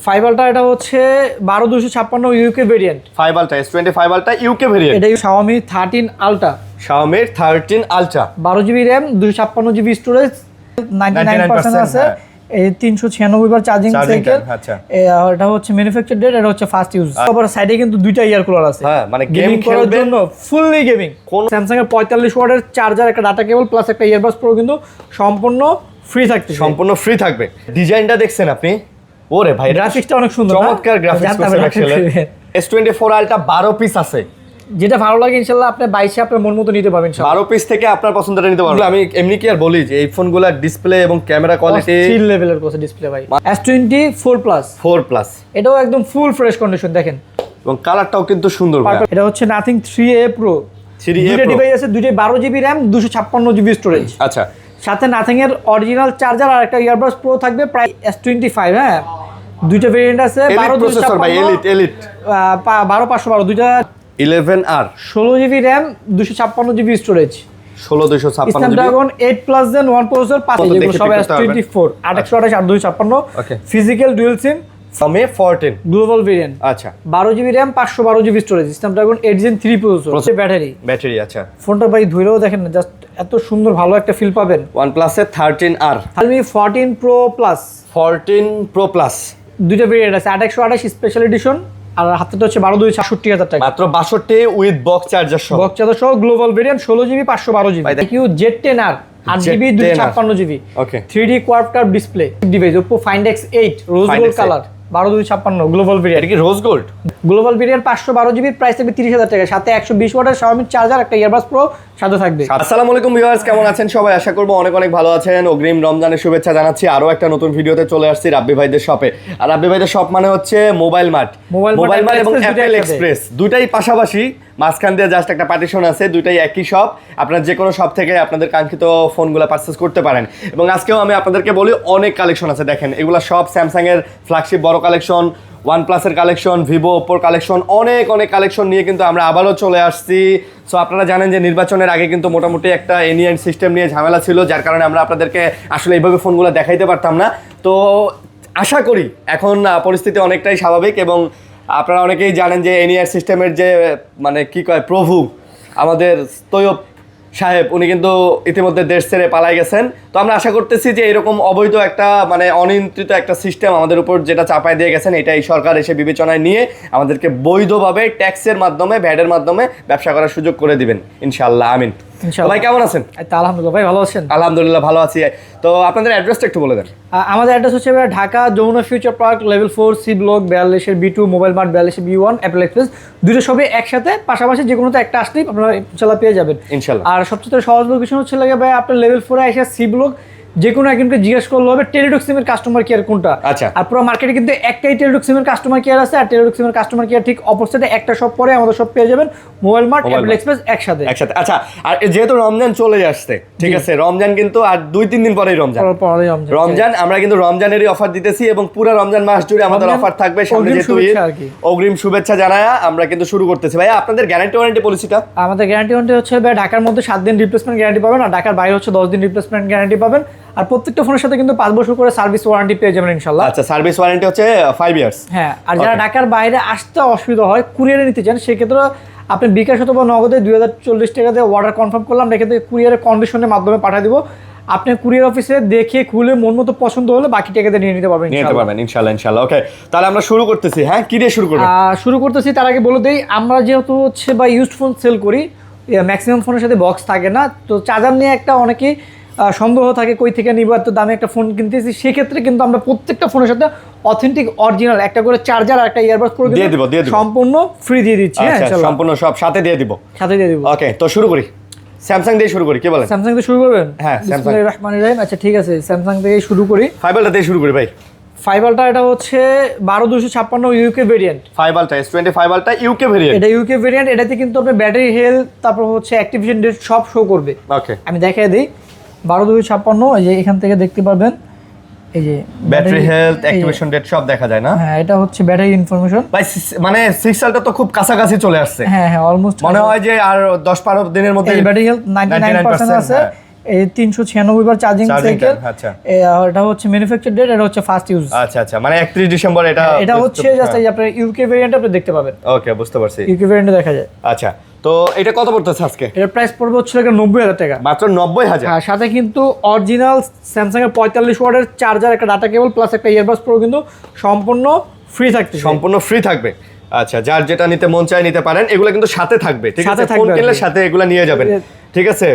5 ultra এটা হচ্ছে 12256 UK variant. 5 ultra S25 ultra UK variant. এটা Xiaomi 13 ultra. Xiaomi 13 ultra 12 GB RAM 256 GB storage 99% আছে। এই 396 বার charging cycle. আচ্ছা এটা হচ্ছে ম্যানুফ্যাকচার ডেট, এটা হচ্ছে ফার্স্ট ইউজ। তারপর সাইডে কিন্তু দুইটা ইয়ার কুলার আছে। হ্যাঁ মানে গেমিং করার জন্য ফুললি গেমিং। Samsung এর 45 ওয়াটের চার্জার, একটা ডাটা কেবল প্লাস একটা ইয়ারবাডস প্রো কিন্তু সম্পূর্ণ ফ্রি থাকবে। সম্পূর্ণ ফ্রি থাকবে। ডিজাইনটা দেখছেন আপনি? ওরে ভাই গ্রাফিক্সটা অনেক সুন্দর, চমৎকার গ্রাফিক্স করছে আসলে। S24 আলট্রা 12 পিস আছে। যেটা ভালো লাগে ইনশাআল্লাহ আপনি 22 আপনার মন মতো নিতে পারবেন। 12 পিস থেকে আপনার পছন্দের নিতে পারবেন। আমি এমনি কি আর বলি যে এই ফোনগুলোর ডিসপ্লে এবং ক্যামেরা কোয়ালিটি চিল লেভেলের কোসে ডিসপ্লে ভাই। S24 প্লাস 4 প্লাস এটাও একদম ফুল ফ্রেশ কন্ডিশন দেখেন, এবং কালারটাও কিন্তু সুন্দর ভাই। এটা হচ্ছে নাথিং 3A Pro। 3A দুটো Pro ডিভাইস আছে, দুটোই 12 জিবি RAM 256 জিবি স্টোরেজ। আচ্ছা সাথে নাথিং এর অরিজিনাল চার্জার আর একটা ইয়ারবাডস প্রো থাকবে প্রায় S25। হ্যাঁ দুইটা ভেরিয়েন্ট আছে। 12 প্রসেসর ভাই, এলিট 12512 দুইটা 11R 16 GB RAM 256 GB storage. 16256 Snapdragon 8 plus gen 1 processor 5 এগুলো সব S24 828 8256 okay. Physical dual SIM Xiaomi 14 global variant. আচ্ছা 12 GB RAM 512 GB storage, Snapdragon 8 gen 3 processor, battery. আচ্ছা ফোনটা ভাই ধরেও দেখেন না, জাস্ট এত সুন্দর ভালো একটা ফিল পাবেন। OnePlus এর 13R Realme 14 Pro Plus 14 Pro Plus দুইটা ভেরিয়েন্ট আছে, 828 স্পেশাল এডিশন আর হাতেটা হচ্ছে 12,62,000 টাকা। মাত্র 62 উইথ বক্স চার্জার সহ। বক্স চার্জার সহ global variant 16 GB 512 GB. Q Z10R 8 GB 256 GB okay. 3D quad curve display device. Oppo Find X8 rose gold colour 12256 global variant. এটা কি rose gold? Global variant 512 GB, price থাকবে 30,000 টাকা। সাথে 120 ওয়াটের Xiaomi charger, একটা earbuds pro সাথে থাকবে। আসসালামু আলাইকুম ভিউয়ার্স, কেমন আছেন সবাই? আশা করব অনেক অনেক ভালো আছেন। অগ্রিম রমজানের শুভেচ্ছা জানাচ্ছি। আরো একটা নতুন ভিডিওতে চলে আসছি রাব্বি ভাইদের শপে। আর রাব্বি ভাইদের শপ মানে হচ্ছে মোবাইল মার্ট এবং অ্যাপেল এক্সপ্রেস, দুটাই পাশাপাশি। মাঝখান দিয়ে জাস্ট একটা পার্টিশন আছে, দুটাই একই শপ। আপনারা যে কোনো শপ থেকে আপনাদের কাঙ্ক্ষিত ফোনগুলো পারচেজ করতে পারেন। এবং আজকেও আমি আপনাদেরকে বলি অনেক কালেকশন আছে। দেখেন এগুলো সব স্যামসাং এর ফ্ল্যাগশিপ বড় কালেকশন, OnePlus এর কালেকশন, ভিভো ওপ্পোর কালেকশন, অনেক কালেকশন নিয়ে কিন্তু আমরা আবারও চলে আসছি। সো আপনারা জানেন যে নির্বাচনের আগে কিন্তু মোটামুটি একটা এনিয়ন সিস্টেম নিয়ে ঝামেলা ছিল, যার কারণে আমরা আপনাদেরকে আসলে এইভাবে ফোনগুলো দেখাইতে পারতাম না। তো আশা করি এখন পরিস্থিতি অনেকটাই স্বাভাবিক, এবং আপনারা অনেকেই জানেন যে এনিয়ার সিস্টেমের যে মানে কি কয় প্রভু আমাদের তৈয়ব সাহেব, উনি কিন্তু ইতিমধ্যে দেশ ছেড়ে পালাই গেছেন। তো আমরা আশা করতেছি যে এরকম অবৈধ একটা মানে অনিয়ন্ত্রিত একটা সিস্টেম আমাদের উপর যেটা চাপায় দিয়ে গেছেন, এটা এই সরকার এসে বিবেচনায় নিয়ে আমাদেরকে বৈধভাবে ট্যাক্সের মাধ্যমে, ভ্যাটের মাধ্যমে ব্যবসা করার সুযোগ করে দিবেন ইনশাআল্লাহ। আমিন। ভাই কেমন আছেন? আলহামদুলিল্লাহ ভাই ভালো আছেন? আলহামদুলিল্লাহ ভালো আছি। তো আপনাদের অ্যাড্রেসটা একটু বলে দেন। আমাদের অ্যাড্রেস হচ্ছে Dhaka Jamuna Future Park level 4 C block 42 B2 Mobile Mart 42 B1 Apple Express. দুটো সবই একসাথে পাশাপাশি, যে কোনোতে একটা আসলেই আপনারা ইনশাআল্লাহ পেয়ে যাবেন ইনশাআল্লাহ। আর সবচেয়ে সহজ লোকেশন হচ্ছে লাগে ভাই আপনার লেভেল 4 এ এসে সি ব্লক যে কোনো একজনকে জিজ্ঞেস করলে হবে টেলিটক সিমের কাস্টমার কেয়ার কোনটা। আচ্ছা। আর পুরো মার্কেটে কিন্তু একটাই টেলিটক সিমের কাস্টমার কেয়ার আছে, আর টেলিটক সিমের কাস্টমার কেয়ার ঠিক অপোজিটে একটা শপ পরে আমাদের সব পেয়ে যাবেন মোবাইল মার্ট অ্যাপেল এক্সপ্রেস একসাথে। আচ্ছা, আর যেহেতু রমজান চলে আসছে, ঠিক আছে, রমজান কিন্তু আর 2-3 দিন পরেই রমজান। আমরা কিন্তু রমজানেরই অফার দিতেছি, এবং পুরো রমজান মাস জুড়ে আমাদের অফার থাকবে। সামনে যেহেতু অগ্রিম শুভেচ্ছা জানায়া আমরা কিন্তু শুরু করতেছি। ভাই আপনাদের গ্যারান্টি ওয়ারেন্টি পলিসিটা? আমাদের গ্যারান্টি ওয়ারেন্টি হচ্ছে ভাই ঢাকার মধ্যে 7 দিন রিপ্লেসমেন্ট গ্যারান্টি পাবেন, আর ঢাকার বাইরে হচ্ছে 10 দিন রিপ্লেসমেন্ট গ্যারান্টি পাবেন। আর প্রত্যেকটা ফোনের সাথে কিন্তু 5 বছর করে সার্ভিস ওয়ারেন্টি পেয়ে যাবেন ইনশাআল্লাহ। আচ্ছা, সার্ভিস ওয়ারেন্টি হচ্ছে 5 ইয়ার্স। হ্যাঁ, আর যারা ঢাকার বাইরে আসতে অসুবিধা হয়, কুরিয়ারে নিতে চান, সেক্ষেত্রে আপনি বিকাশ অথবা নগদে 2040 টাকা দিয়ে অর্ডার কনফার্ম করলাম, রেখে দিয়ে কুরিয়ারের কন্ডিশনের মাধ্যমে পাঠিয়ে দিব। আপনি কুরিয়ার অফিসে দেখে খুলে মন মতো পছন্দ হলে বাকি টাকা দিয়ে নিয়ে নিতে পারবেন ইনশাআল্লাহ। ওকে, তাহলে আমরা শুরু করতেছি। হ্যাঁ, কি দিয়ে শুরু করতেছি তার আগে বলে দেই, আমরা যেহেতু হচ্ছে বা ইউজড ফোন সেল করি, ম্যাক্সিমাম ফোনের সাথে বক্স থাকে না, তো চার্জার নিয়ে একটা অনেকেই সন্দেহ থাকে কই থেকে নিব, এত দামে একটা ফোন কিনতেছি। সেক্ষেত্রে কিন্তু আমরা প্রত্যেকটা ফোনের সাথে অথেন্টিক অরিজিনাল একটা করে চার্জার আর একটা ইয়ারবাডস করে দিয়ে দিব, সম্পূর্ণ ফ্রি দিয়ে দিচ্ছি। হ্যাঁ, সম্পূর্ণ সব সাথে দিয়ে দিব। ওকে, তো শুরু করি। স্যামসাং দিয়ে শুরু করি, কি বলেন? স্যামসাং দিয়ে শুরু করবেন? হ্যাঁ, বিসমিল্লাহির রহমানির রহিম। আচ্ছা ঠিক আছে, স্যামসাং থেকে শুরু করি। 5 আলট্রা দিয়ে শুরু করি ভাই। 5 আলট্রা এটা হচ্ছে 12256 UK variant. 5 ultra S25 ultra UK variant. এটা ইউকে ভেরিয়েন্ট। এটাতে কিন্তু আপনার ব্যাটারি হেলথ, তারপর হচ্ছে অ্যাক্টিভেশন ডেট সব শো করবে। ওকে, আমি দেখাই দেই। 12256 এই যে এখান থেকে দেখতে পারবেন, এই যে ব্যাটারি হেলথ, অ্যাক্টিভেশন ডেট সব দেখা যায় না? হ্যাঁ, এটা হচ্ছে ব্যাটারি ইনফরমেশন। ভাই মানে 6 আলট্রা তো খুব কাছাকাছি চলে আসছে। হ্যাঁ, অলমোস্ট মনে হয় যে আর 10-12 দিনের মধ্যে ব্যাটারি হেলথ 99% আছে। এই 396 বার চার্জিং সাইকেল। আচ্ছা এটা হচ্ছে ম্যানুফ্যাকচার ডেট, এটা হচ্ছে ফার্স্ট ইউজ। আচ্ছা মানে 31 ডিসেম্বর এটা হচ্ছে জাস্ট এই আপনার ইউকে ভেরিয়েন্ট আপনি দেখতে পাবেন। ওকে, বুঝতে পারছি, ইউকে ভেরিয়েন্টে দেখা যায়। আচ্ছা, তো এটা কত পড়তেছে আজকে? এর প্রাইস পড়বে হচ্ছে 90,000 টাকা, মাত্র 90,000। হ্যাঁ, সাথে কিন্তু অরিজিনাল স্যামসাং এর 45 ওয়াটের চার্জার, একটা ডাটা কেবল প্লাস একটা ইয়ারবাডস প্রো কিন্তু সম্পূর্ণ ফ্রি থাকবে। সম্পূর্ণ ফ্রি থাকবে। আচ্ছা, যার যেটা নিতে মন চায় নিতে পারেন, এগুলো কিন্তু সাথে থাকবে, ঠিক আছে? ফোন কিনলে সাথে এগুলো নিয়ে যাবেন, ঠিক আছে?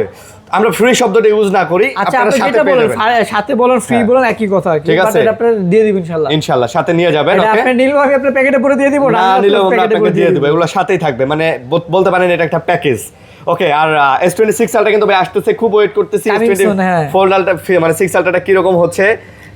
আমরা ফ্রি শব্দটা ইউজ না করি, আচ্ছা, আপনারা আপনি সাথে যেটা পেয়ে বলেন যাবেন। সাথে বলেন ফ্রি বলেন একই কথা, ঠিক আছে? এটা আপনি দিয়ে দিবেন ইনশাআল্লাহ। ইনশাআল্লাহ সাথে নিয়ে যাবেন। ওকে, আপনি নিলেও আমি আপনার প্যাকেটে পুরো দিয়ে দিব, না নিলেও আমরা আপনাকে দিয়ে দেব, এগুলো সাথেই থাকবে, মানে বলতে পারেন এটা একটা প্যাকেজ। ওকে, আর S26 আলটা কিন্তু ভাই আসতেছে, খুব ওয়েট করতেছি। S24 আলটা মানে 6 আলটাটা কি রকম হচ্ছে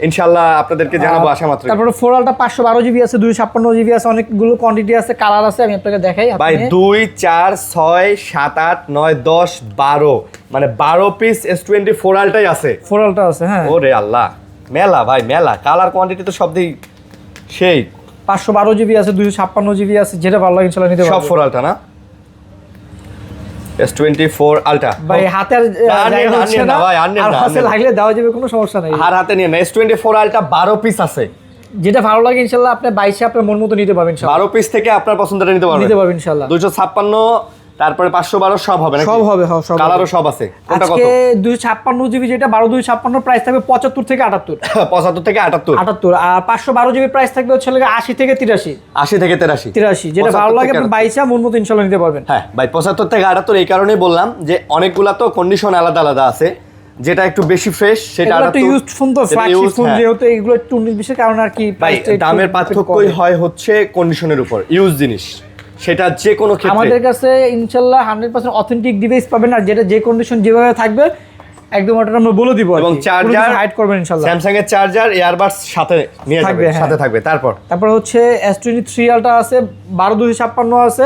ইনশাআল্লাহ আপনাদেরকে জানাবো আসা মাত্র। তারপরে 4 আলটা 512 জিবি আছে, 256 জিবি আছে, অনেকগুলো কোয়ান্টিটি আছে, কালার আছে, আমি আপনাকে দেখাই। ভাই 2 4 6 7 8 9 10 12 মানে 12 পিস S24 আলটাই আছে। 4 আলটা আছে, হ্যাঁ। ওরে আল্লাহ, মেলা ভাই মেলা, কালার কোয়ান্টিটি তো সব দিই সেই। 512 জিবি আছে, 256 জিবি আছে, যেটা ভালো লাগে ইনশাআল্লাহ নিতে পারবেন। সব 4 আলটা না? S24 আলটা ভাই হাতে আনিয়ে না ভাই, আনিয়ে না, হাতে লাগলে দেওয়া যাবে, কোনো সমস্যা নাই। আর হাতে নিয়ে না। S24 আলটা 12 পিস আছে, যেটা ভালো লাগে ইনশাআল্লাহ আপনি 22 আপনার মন মতো নিতে পারবেন ইনশাআল্লাহ। 12 পিস থেকে আপনার পছন্দের নিতে পারবেন ইনশাআল্লাহ। 256 তারপরে 512 সব হবে নাকি? সব হবে, হ্যাঁ, সব কালারও সব আছে। কোনটা কত? আজকে 256 জিবি যেটা 12 প্রাইস থাকবে 75 থেকে 78। 75 থেকে 78। আর 512 জিবি প্রাইস থাকবে হচ্ছে 80 থেকে 83। 80 থেকে 83। যেটা ভালো লাগে আপনি 22 মন মতো ইনশাআল্লাহ নিতে পারবেন। হ্যাঁ ভাই, 75 থেকে 78 এই কারণেই বললাম যে অনেকগুলা তো কন্ডিশন আলাদা আলাদা আছে, যেটা একটু বেশি ফ্রেশ সেটা একটা ইউজড ফোন, তো ফ্ল্যাগশিপ ফোন যেহেতু এগুলো একটু 19-20 কারণ আর কি দামের পার্থক্যই হয় হচ্ছে কন্ডিশনের উপর। ইউজ জিনিস সেটা যে কোনো ক্ষেত্রে আমাদের কাছে ইনশাআল্লাহ 100% অথেন্টিক ডিভাইস পাবেন, আর যেটা যে কন্ডিশন যেভাবে থাকবে একদম ওটা আমরা বলে দিব। এবং চার্জার হাইড করবেন ইনশাআল্লাহ। স্যামসাং এর চার্জার ইয়ারবাডস সাথে নিয়ে যাবেন, সাথে থাকবে। তারপর হচ্ছে S23 আলটা আছে, 12256 আছে,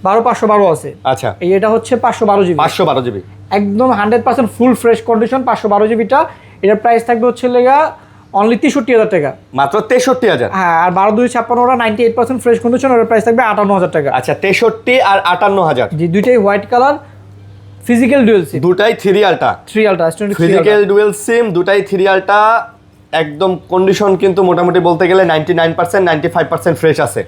12512 আছে। আচ্ছা, এটা হচ্ছে 512 জিবি। 512 জিবি একদম 100% ফুল ফ্রেশ কন্ডিশন 512 জিবিটা। এটার প্রাইস থাকবে হচ্ছে অনলি 63,000 টাকা, মাত্র 63,000। হ্যাঁ, আর 12256 ওটা 98% ফ্রেশ কন্ডিশন, ওটার প্রাইস থাকবে 58,000 টাকা। আচ্ছা, 63 আর 58,000। জি, দুইটাই হোয়াইট কালার, ফিজিক্যাল ডুয়াল সিম, দুটাই 3 আলটা। ফিজিক্যাল ডুয়াল সিম, দুটাই 3 আলটা। একদম কন্ডিশন কিন্তু মোটামুটি বলতে গেলে 99% 95% ফ্রেশ আছে।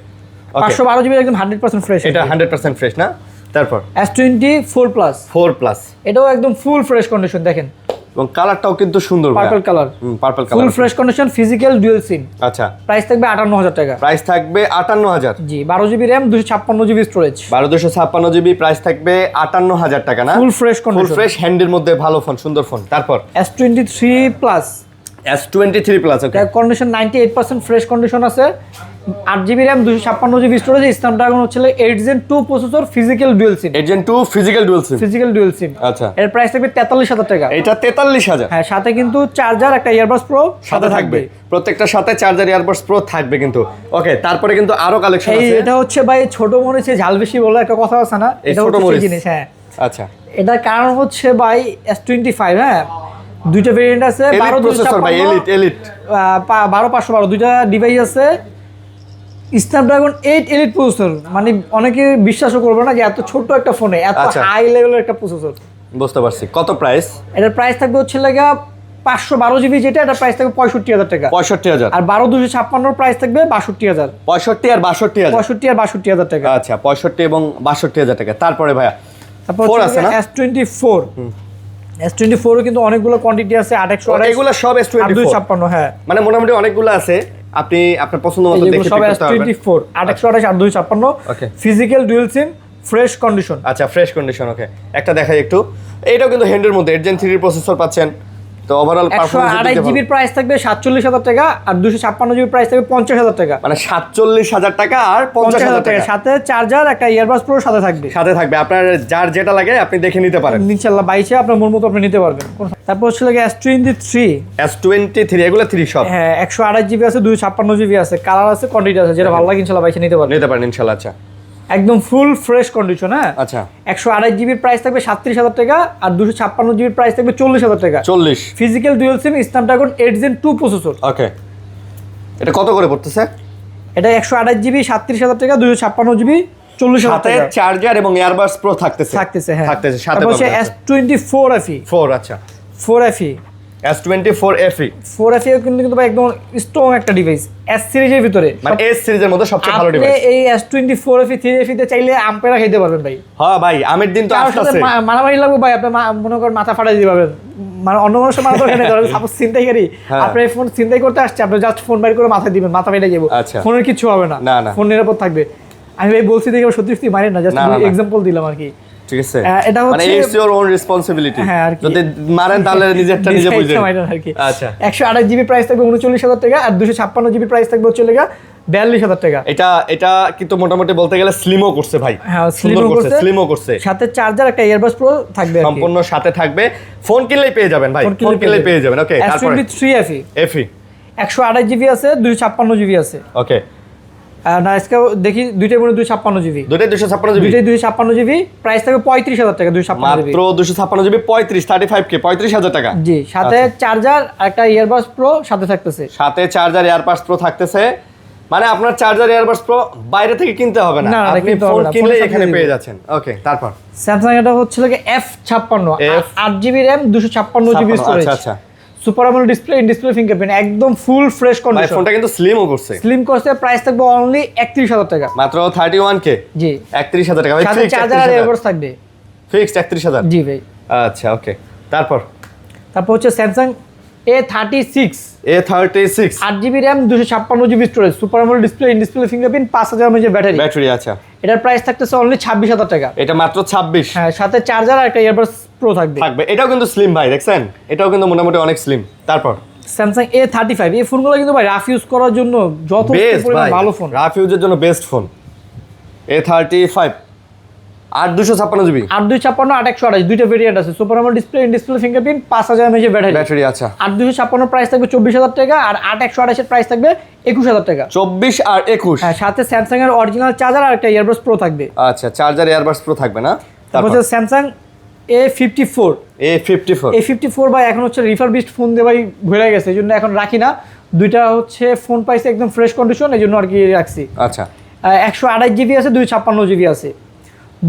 512 জিবি একদম 100% ফ্রেশ, এটা 100% ফ্রেশ না? তারপর S24 প্লাস, 4 প্লাস, এটাও একদম ফুল ফ্রেশ কন্ডিশন, দেখেন, এবং কালারটাও কিন্তু সুন্দর, purple colour, purple colour, full fresh condition, physical dual SIM. আচ্ছা, প্রাইস থাকবে 58,000 টাকা। প্রাইস থাকবে 58,000। জি, 12 GB RAM, 256 GB storage, 256 GB. Price থাকবে 58,000 টাকা না? Full fresh condition, full fresh হ্যান্ডের মধ্যে ভালো ফোন, সুন্দর ফোন। তারপর S23 plus, S23 plus, okay, condition 98% fresh condition আছে, 8 GB RAM, 256 GB storage, Snapdragon হচ্ছে 8 Gen 2 প্রসেসর, ফিজিক্যাল ডুয়াল সিম। 8 Gen 2 ফিজিক্যাল ডুয়াল সিম। আচ্ছা, এর প্রাইস থাকবে 43,000 টাকা। এটা 43,000। হ্যাঁ, সাথে কিন্তু চার্জার, একটা ইয়ারবাডস প্রো সাথে থাকবে, প্রত্যেকটার সাথে চার্জার ইয়ারবাডস প্রো থাকবে কিন্তু। ওকে, তারপরে কিন্তু আরো কালেকশন আছে। এটা হচ্ছে ভাই ছোট মরিচে ঝাল বেশি বলে একটা কথা আছে না, এটা ছোট হচ্ছে জিনিস। হ্যাঁ, আচ্ছা, এটার কারণ হচ্ছে ভাই S25, হ্যাঁ, দুইটা ভেরিয়েন্ট আছে, 12/512 দুইটা ডিভাইস আছে, স্ন্যাপড্রাগন 8 এলিট প্রসেসর। মানে অনেকে বিশ্বাসও করবে না যে এত ছোট একটা ফোনে এত হাই লেভেলের একটা প্রসেসর। বুঝতে পারছি। কত প্রাইস? এটার প্রাইস থাকবে হচ্ছে 512 জিবি, যেটা এটার প্রাইস থাকবে 65,000 টাকা। 65,000। আর 12256 প্রাইস থাকবে 62,000। 65 আর 62,000। 65 আর 62,000 টাকা। আচ্ছা, 65 এবং 62,000 টাকা। তারপরে ভাইয়া তারপর 4 আছে না? S24 কিন্তু অনেকগুলো কোয়ান্টিটি আছে, 828, এগুলো সব S24, 256, হ্যাঁ, মানে মোটামুটি অনেকগুলো আছে, আপনি আপনার পছন্দ মতো দেখে সব করতে পারবেন। S24 828 আর 256, ওকে, ফিজিক্যাল ডুয়াল সিম, ফ্রেশ কন্ডিশন। আচ্ছা, ফ্রেশ কন্ডিশন। ওকে, একটা দেখাই একটু। এইটাও কিন্তু হ্যান্ডের মধ্যে 8 Gen 3 প্রসেসর পাচ্ছেন। তো ওভারঅল পারফরম্যান্স 128 জিবির প্রাইস থাকবে 47,000 টাকা, আর 256 জিবির প্রাইস থাকবে 50,000 টাকা। মানে 47,000 টাকা আর 50,000 টাকা, সাথে চার্জার, একটা ইয়ারবাডস প্রো সাথে থাকবে। আপনার যার যেটা লাগে আপনি দেখে নিতে পারেন ইনশাআল্লাহ 22 আপনার মন মতো আপনি নিতে পারবেন। তারপর হচ্ছে S23 এগুলো 3 সব, হ্যাঁ, 128 জিবি আছে, 256 জিবি আছে, কালার আছে, কোয়ান্টিটি আছে, যেটা ভালো লাগে ইনশাআল্লাহ 22 নিতে পারবেন ইনশাআল্লাহ। আচ্ছা, একদম ফুল ফ্রেশ কন্ডিশন। হ্যাঁ, আচ্ছা, 128 জিবির প্রাইস থাকবে 37,000 টাকা, আর 256 জিবির প্রাইস থাকবে 40,000 টাকা। 40। ফিজিক্যাল ডুয়াল সিম, স্ন্যাপড্রাগন 8 Gen 2 প্রসেসর। ওকে, এটা কত করে পড়তেছে? এটা 128 জিবি 37,000 টাকা, 256 জিবি 40,000 টাকা। চার্জার এবং ইয়ারবাডস প্রো থাকতেছে, হ্যাঁ, সাথে হচ্ছে S24 FE। 4। আচ্ছা, 4FE S24 FE 4FE কিন্তু ভাই একদম স্ট্রং একটা ডিভাইস এস সিরিজের ভিতরে, মানে এস সিরিজের মধ্যে সবচেয়ে ভালো আপনি ডিভাইস। এই S24 FE 3FE তে চাইলে আম্পেরা খাইতে পারবেন ভাই। হ্যাঁ ভাই, আমের দিন তো কারোর সাথে আসছে। মারামারি লাগবে ভাই, আপনি মনে করেন মাথা ফাটাই দিতে পারবেন, মানে অন্য মানুষের মাথা ফাটাই দিতে পারবেন। সাপোজ ছিনতাইকারী হ্যাঁ। আপনি ফোন ছিনতাই করতে আসছে, আপনি জাস্ট ফোন বাইর করে মাথায় দিবেন, মাথা ফেটে যাবে, আচ্ছা। ফোনের কিছু হবে না, না, না। ফোন নিরাপদ থাকবে। আমি ভাই বলছি দেখে সত্যি সত্যি মারেন না, জাস্ট না, না, না। এক্সাম্পল দিলাম আর কি। ঠিক আছে, এটা মানে হচ্ছে ইটস ইওর ওন রেসপন্সিবিলিটি। হ্যাঁ, আর কি। যদি মারেন তাহলে নিজেরটা নিজে বুঝবেন। আর কি। আচ্ছা, 128 জিবি প্রাইস থাকবে 39,000 টাকা, আর 256 জিবি প্রাইস থাকবে হচ্ছে 42,000 টাকা। এটা কিন্তু মোটামুটি বলতে গেলে স্লিমও করছে ভাই। হ্যাঁ, সুন্দর স্লিমও করছে, স্লিমও করছে। সাথে চার্জার, একটা ইয়ারবাডস প্রো থাকবে আর কি। সম্পূর্ণ সাথে থাকবে। ফোন কিনলেই পেয়ে যাবেন ভাই, ফোন কিনলেই পেয়ে যাবেন। ওকে, তারপরে S23 FE FE 128 জিবি আছে, 256 জিবি আছে। ওকে, না আজকে দেখি দুইটাই মনে 256 জিবি, দুটোই 256 জিবি। দুইটাই 256 জিবি, প্রাইস থাকবে 35,000 টাকা। 256 জিবি মাত্র 256 জিবি 35 35,000 টাকা। জি, সাথে চার্জার, একটা ইয়ারবাডস প্রো সাথে থাকতেছে। সাথে চার্জার এয়ারবাডস প্রো থাকতেছে। মানে আপনার চার্জার এয়ারবাডস প্রো বাইরে থেকে কিনতে হবে না, না, না, আপনি কিনতে হবে ফোন না, কিনলে ফোনের সাথে এখানে দিবে। পেয়ে যাচ্ছেন। ওকে, তারপর স্যামসাং এটা হচ্ছে F56 8 GB RAM, 256 GB 56, storage. আচ্ছা আচ্ছা super AMOLED display, in display fingerprint, একদম ফুল ফ্রেশ ভাই, কন্ডিশন। ফোনটা কিন্তু স্লিমও করছে। স্লিম করছে, প্রাইস থাকবে অনলি 31,000 টাকা। মাত্র 31K। জি, 31,000 টাকা ভাই, সাথে ফিক্সড চার্জার আর ইয়ারবাডস থাকবে। ফিক্সড 31,000। জি ভাই। আচ্ছা, ওকে, তারপর তারপর হচ্ছে Samsung A36 A36 8 GB RAM, 256 GB storage, super AMOLED display, in display fingerprint, 5000 mAh battery. Battery. আচ্ছা, এটার প্রাইস থাকতেছে অনলি 26,000 টাকা। এটা মাত্র 26 হ্যাঁ, সাথে চার্জার আর একটা ইয়ারবাডস প্রো থাকবে। থাকবে। এটাও কিন্তু স্লিম ভাই, দেখছেন, এটাও কিন্তু মোটামুটি অনেক স্লিম। তারপর স্যামসাং A35, এই ফোনগুলো কিন্তু ভাই রাফ ইউজ করার জন্য যথেষ্ট বেস্ট পরিমাণ ভাই, ভালো ফোন। রাফ ইউজের জন্য বেস্ট ফোন। A35 8 256 জিবি 8256 8128 দুইটা ভেরিয়েন্ট আছে, super AMOLED display, in display fingerprint, 5000 mAh battery. Battery. আচ্ছা, 8256 প্রাইস থাকবে 24,000 টাকা, আর 8128 এর প্রাইস থাকবে 21,000 টাকা। 24 আর 21। হ্যাঁ, সাথে স্যামসাং এর অরিজিনাল চার্জার আর একটা ইয়ারবাডস প্রো থাকবে। আচ্ছা, চার্জার এয়ারবাডস প্রো থাকবে না। তারপর হচ্ছে স্যামসাং A54 A54 A54 ভাই এখন হচ্ছে রিফারবিশড ফোন দিয়ে ভাই ভরে গেছে, এই জন্য এখন রাখি না। দুইটা হচ্ছে ফোন পাইছে একদম ফ্রেশ কন্ডিশন, এই জন্য আর কি রাখছি। আচ্ছা, 128 জিবি আছে, 256 জিবি আছে।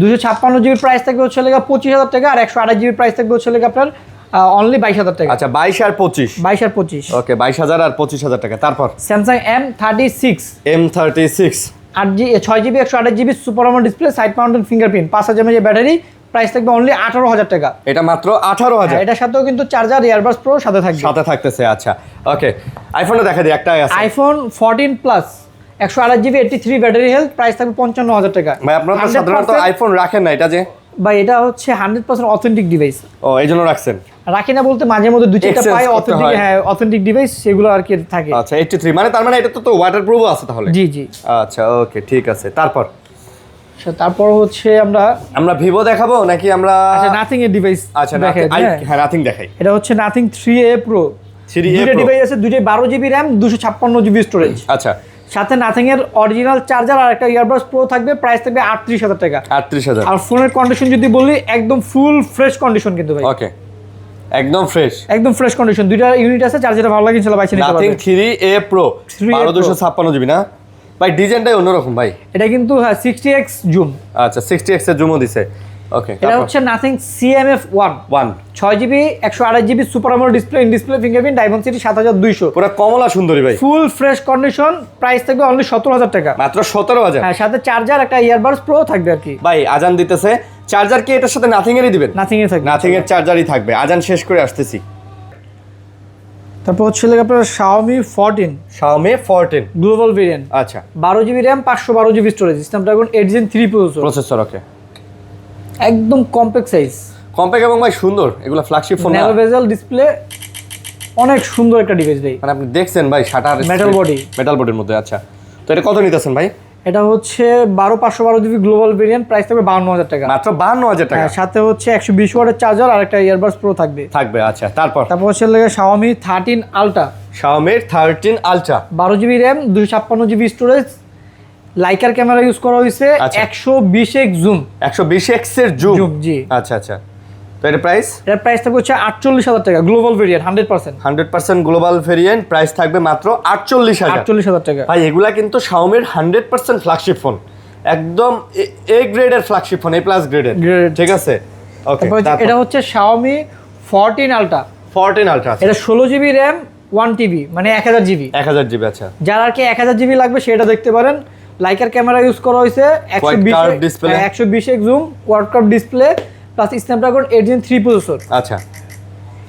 256 জিবির প্রাইস থাকবে হচ্ছে 25,000 টাকা, আর 128 জিবির প্রাইস থাকবে হচ্ছে আপনার অনলি 22,000 টাকা। আচ্ছা, 22 আর 25। 22 আর 25। ওকে, 22,000 আর 25,000 টাকা। তারপর Samsung M36 M36 6 GB 128 GB super AMOLED display, side mounted fingerprint, 5000 mAh battery, price থাকবে অনলি 18,000 টাকা। এটা মাত্র 18,000। এটার সাথেও কিন্তু চার্জার ইয়ারবাডস প্রো সাথে থাকবে। সাথে থাকতেছে। আচ্ছা, ওকে, আইফোনটা দেখা দিই, একটাই আছে। IPhone 14 plus 128 GB 83 battery health, price থাকবে 55,000 টাকা। ভাই, আপনারা তো সাধারণত 100% আইফোন রাখেন না, এটা যে ভাই এটা হচ্ছে 100% অথেন্টিক ডিভাইস। ও, এই জন্য রাখছেন। রাখি না বলতে মাঝে মধ্যে 2-4টা Exchange পাই করতে অথেন্টিক, হয়। হ্যাঁ অথেন্টিক ডিভাইস, সেগুলো আর কি থাকে। আচ্ছা, 83 মানে তার মানে এটা তো ওয়াটারপ্রুফও আছে তাহলে। জি জি। আচ্ছা, ওকে, ঠিক আছে। তারপর তারপর হচ্ছে আমরা ভিভো দেখাবো নাকি আমরা নাথিং এর ডিভাইস আচ্ছা, দেখাই। হ্যাঁ, নাথিং দেখাই। এটা হচ্ছে নাথিং 3A Pro। 3A দুটো Pro। ডিভাইস আছে, দুটোই 12 জিবি র্যাম, 256 জিবি স্টোরেজ। আচ্ছা, সাথে নাথিং এর অরিজিনাল চার্জার আর একটা ইয়ারবাডস প্রো থাকবে, প্রাইস থাকবে 38,000 টাকা। 38,000। আর ফোনের কন্ডিশন যদি বলি একদম ফুল ফ্রেশ কন্ডিশন কিন্তু ভাই, ওকে, একদম ফ্রেশ, একদম ফ্রেশ কন্ডিশন। দুইটা ইউনিট আছে, যার যেটা ভালো লাগে ইনশাআল্লাহ বাইছে নিতে নাথিং পারবেন। 3A Pro 1256 জিবি না ভাই, ডিজাইনটাই অন্যরকম ভাই। এটা কিন্তু 60x জুম। আচ্ছা, 60x এর জুমও দিছে। ওকে, এটা হচ্ছে nothing CMF1 6 GB 128 GB super AMOLED display, in display fingerprint, diamond 7200, পুরো কমলা সুন্দরী ভাই। ফুল ফ্রেশ কন্ডিশন, প্রাইস থাকবে অনলি 17,000 টাকা। মাত্র 17,000। হ্যাঁ, সাথে চার্জার একটা ইয়ারবাডস প্রো থাকবে আর কি। ভাই, আজান দিতেছে, চার্জার কি এটার সাথে নাথিং এরই দিবেন? নাথিং এর থাকবে, নাথিং এর চার্জারই থাকবে। আজান শেষ করে আসতেছি। তারপর হচ্ছে আপনার Xiaomi 14 Xiaomi 14 গ্লোবাল ভেরিয়েন্ট। আচ্ছা, 12 GB RAM, 512 GB storage, Snapdragon 8 Gen 3 processor. Okay, একদম কম্প্যাক্ট সাইজ, কম্প্যাক্ট এবং ভাই সুন্দর। এগুলো ফ্ল্যাগশিপ ফোন না, ন্যারো বেজেল ডিসপ্লে, অনেক সুন্দর একটা ডিভাইস ভাই। মানে আপনি দেখছেন ভাই, শাটার Metal body। মেটাল বডির মধ্যে। আচ্ছা, তো এটা কত নিতেছেন ভাই? এটা হচ্ছে 512 জিবি গ্লোবাল ভেরিয়েন্ট, প্রাইস থাকবে 52,000 টাকা। মাত্র 52,000 টাকা। হ্যাঁ, সাথে হচ্ছে 120 ওয়াটের চার্জার আর একটা ইয়ারবাডস প্রো থাকবে। আচ্ছা, তারপর হচ্ছে Xiaomi 13 Ultra Xiaomi 13 Ultra 12 GB RAM, 256 GB storage, liker camera use করা হয়েছে, আচ্ছা। 120x zoom. 120x এর জুম। জি। আচ্ছা আচ্ছা, তো এর প্রাইস? এর প্রাইস থাকবে হচ্ছে 48,000 টাকা, global variant 100% global variant, price থাকবে মাত্র 48,000 টাকা। ভাই, এগুলা কিন্তু Xiaomi 100% ফ্ল্যাগশিপ ফোন, একদম এ গ্রেডের ফ্ল্যাগশিপ ফোন, A+ গ্রেডের। Grade। ঠিক আছে, ওকে। এটা হচ্ছে Xiaomi 14 Ultra 14 আলট্রা এটা 16GB র্যাম 1TB মানে 1000GB। 1000GB আচ্ছা। যার আর কি 1000GB লাগবে সেটা দেখতে পারেন। লাইকার ক্যামেরা ইউজ করা হয়েছে, 120x zoom, quad curve display plus Snapdragon 8 Gen 3 processor. আচ্ছা,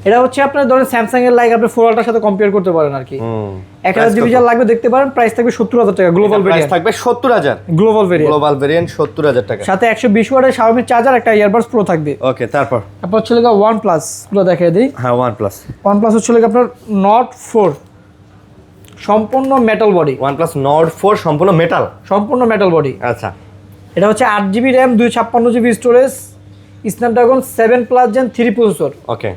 এটা হচ্ছে আপনার ধরেন স্যামসাং এর লাইক আপনি 4 আলট্রার সাথে কম্পেয়ার করতে পারেন আর কি। 1000GB যার লাগবে দেখতে পারেন, প্রাইস থাকবে 70000 টাকা গ্লোবাল ভেরিয়েন্ট। প্রাইস থাকবে 70000 গ্লোবাল ভেরিয়েন্ট 70000 টাকা। সাথে 120 ওয়াটের Xiaomi চার্জার, একটা ইয়ারবাডস প্রো থাকবে। ওকে, তারপর হচ্ছে লাগা OnePlus গুলো দেখিয়ে দেই। হ্যাঁ, OnePlus হচ্ছে লাগা আপনার Nord 4 সম্পূর্ণ মেটাল বডি। OnePlus Nord 4 সম্পূর্ণ মেটাল বডি। আচ্ছা, এটা হচ্ছে 8GB RAM 256GB storage, Snapdragon 7+ Gen 3 processor. Okay,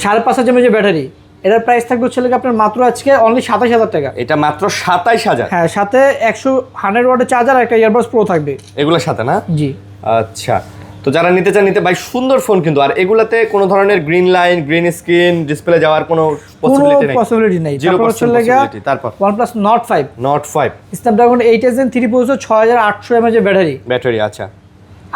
5500 mAh battery. এটার প্রাইস থাকবে হচ্ছে লাগা আপনার মাত্র আজকে অনলি 27000 টাকা। এটা মাত্র 27000। হ্যাঁ, সাথে 100 ওয়াটের চার্জার, একটা ইয়ারবাডস প্রো থাকবে এগুলোর সাথে না? জি। আচ্ছা, তো যারা নিতে চান নিতে, ভাই সুন্দর ফোন কিন্তু। আর এগুলাতে কোনো ধরনের green line, green screen display যাওয়ার কোনো পসিবিলিটি নেই। তারপর OnePlus Nord 5 Snapdragon 8 Gen 3 processor, 6800 mAh battery. আচ্ছা,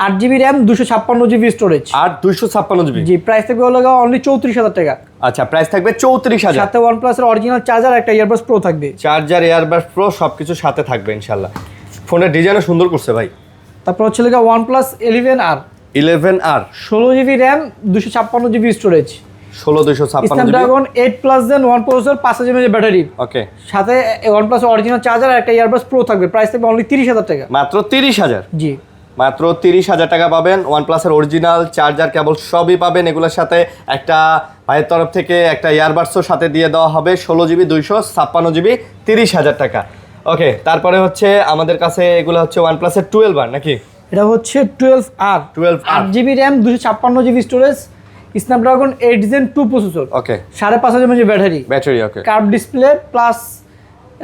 8GB র্যাম 256GB স্টোরেজ আর 256GB। জি, প্রাইস থাকবে হলো অনলি 34000 টাকা। আচ্ছা, প্রাইস থাকবে 34000। সাথে OnePlus এর অরিজিনাল চার্জার, একটা ইয়ারবাডস প্রো থাকবে। চার্জার, ইয়ারবাডস প্রো সবকিছু সাথে থাকবে ইনশাআল্লাহ। ফোনের ডিজাইনও সুন্দর করছে ভাই। তারপর হচ্ছে লাগা OnePlus 11R 16GB RAM 256GB storage, 256GB Snapdragon 8+ Gen 1 processor, 5000 mAh battery. Okay, সাথে OnePlus অরিজিনাল চার্জার, একটা ইয়ারবাডস প্রো থাকবে। প্রাইস থাকবে অনলি 30000 টাকা। মাত্র 30000। জি, মাত্র 30000 টাকা পাবেন। OnePlus এর অরিজিনাল চার্জার, কেবল সবই পাবেন। এগুলোর সাথে একটা ভাইয়ের তরফ থেকে একটা ইয়ারবাডসও সাথে দিয়ে দেওয়া হবে, 16GB 256GB 30000 টাকা। ওকে, তারপরে হচ্ছে আমাদের কাছে এগুলো হচ্ছে OnePlus এর 12R নাকি? এটা হচ্ছে 12R 8GB RAM 256GB storage, Snapdragon 8 Gen 2 processor. Okay, 5500 mAh battery. Okay, curve display plus